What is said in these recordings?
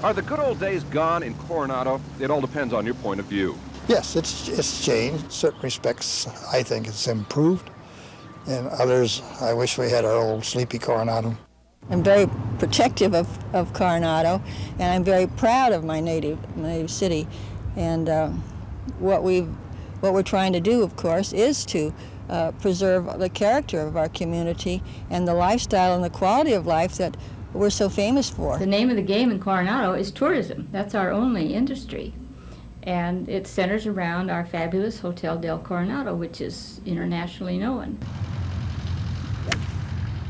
Are the good old days gone in Coronado? It all depends on your point of view. Yes, it's changed. In certain respects, I think it's improved. In others, I wish we had our old sleepy Coronado. I'm very protective of Coronado, and I'm very proud of my native city. And what we're trying to do, of course, is to preserve the character of our community and the lifestyle and the quality of life that we're so famous for. The name of the game in Coronado is tourism. That's our only industry. And it centers around our fabulous Hotel del Coronado, which is internationally known.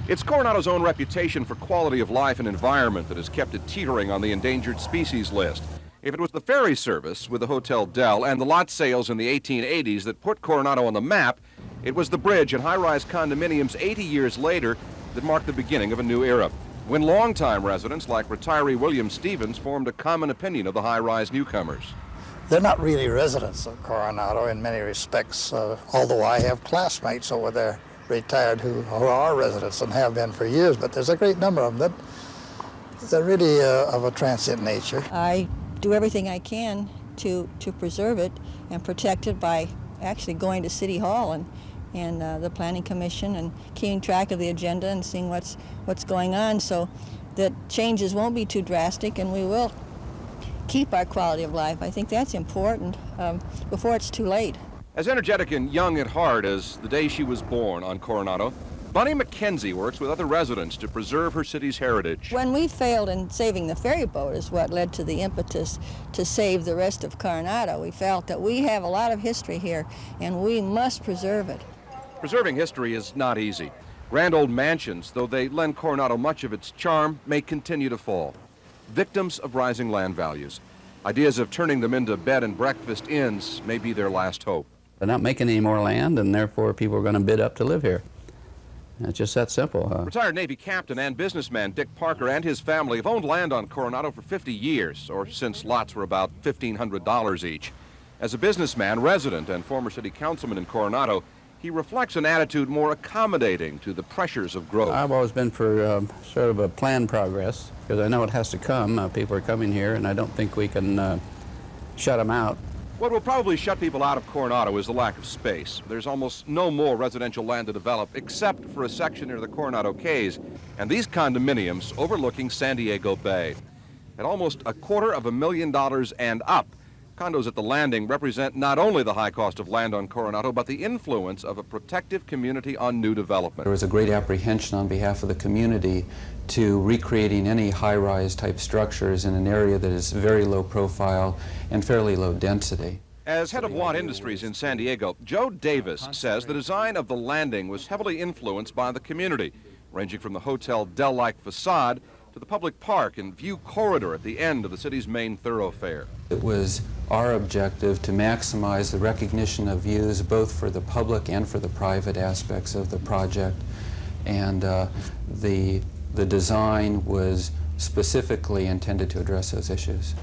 It's Coronado's own reputation for quality of life and environment that has kept it teetering on the endangered species list. If it was the ferry service with the Hotel Del and the lot sales in the 1880s that put Coronado on the map, it was the bridge and high-rise condominiums 80 years later that marked the beginning of a new era, when longtime residents like retiree William Stevens formed a common opinion of the high-rise newcomers. They're not really residents of Coronado in many respects, although I have classmates over there, retired, who are residents and have been for years, but there's a great number of them that really of a transient nature. I do everything I can to preserve it and protect it by actually going to City Hall and the Planning Commission and keeping track of the agenda and seeing what's going on so that changes won't be too drastic and we will keep our quality of life. I think that's important before it's too late. As energetic and young at heart as the day she was born on Coronado, Bunny McKenzie works with other residents to preserve her city's heritage. When we failed in saving the ferry boat is what led to the impetus to save the rest of Coronado. We felt that we have a lot of history here and we must preserve it. Preserving history is not easy. Grand old mansions, though they lend Coronado much of its charm, may continue to fall. Victims of rising land values. Ideas of turning them into bed and breakfast inns may be their last hope. They're not making any more land, and therefore people are going to bid up to live here. It's just that simple. Retired Navy captain and businessman Dick Parker and his family have owned land on Coronado for 50 years, or since lots were about $1,500 each. As a businessman, resident, and former city councilman in Coronado, he reflects an attitude more accommodating to the pressures of growth. I've always been for sort of a planned progress, because I know it has to come. People are coming here, and I don't think we can shut them out. What will probably shut people out of Coronado is the lack of space. There's almost no more residential land to develop except for a section near the Coronado Cays and these condominiums overlooking San Diego Bay. At almost $250,000 and up, condos at the Landing represent not only the high cost of land on Coronado, but the influence of a protective community on new development. There was a great apprehension on behalf of the community to recreating any high-rise type structures in an area that is very low profile and fairly low density. As head of Watt Industries in San Diego, Joe Davis says the design of the Landing was heavily influenced by the community, ranging from the Hotel Del-like facade to the public park and view corridor at the end of the city's main thoroughfare. It was our objective to maximize the recognition of views both for the public and for the private aspects of the project, and the design was specifically intended to address those issues.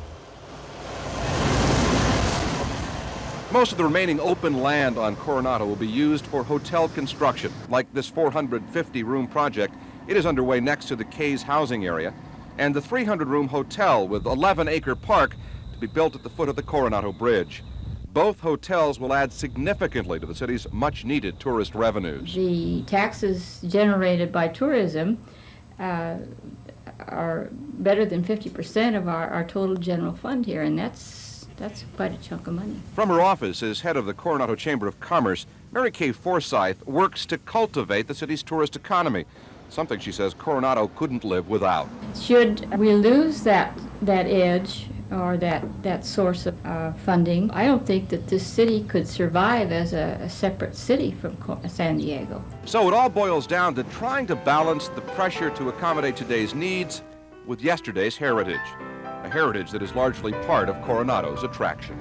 Most of the remaining open land on Coronado will be used for hotel construction, like this 450-room project. It is underway next to the Cays housing area, and the 300-room hotel with 11-acre park to be built at the foot of the Coronado Bridge. Both hotels will add significantly to the city's much-needed tourist revenues. The taxes generated by tourism are better than 50% of our total general fund here, and that's quite a chunk of money. From her office as head of the Coronado Chamber of Commerce, Mary Kay Forsyth works to cultivate the city's tourist economy, something she says Coronado couldn't live without. Should we lose that edge or that source of funding, I don't think that this city could survive as a separate city from San Diego. So it all boils down to trying to balance the pressure to accommodate today's needs with yesterday's heritage, a heritage that is largely part of Coronado's attraction.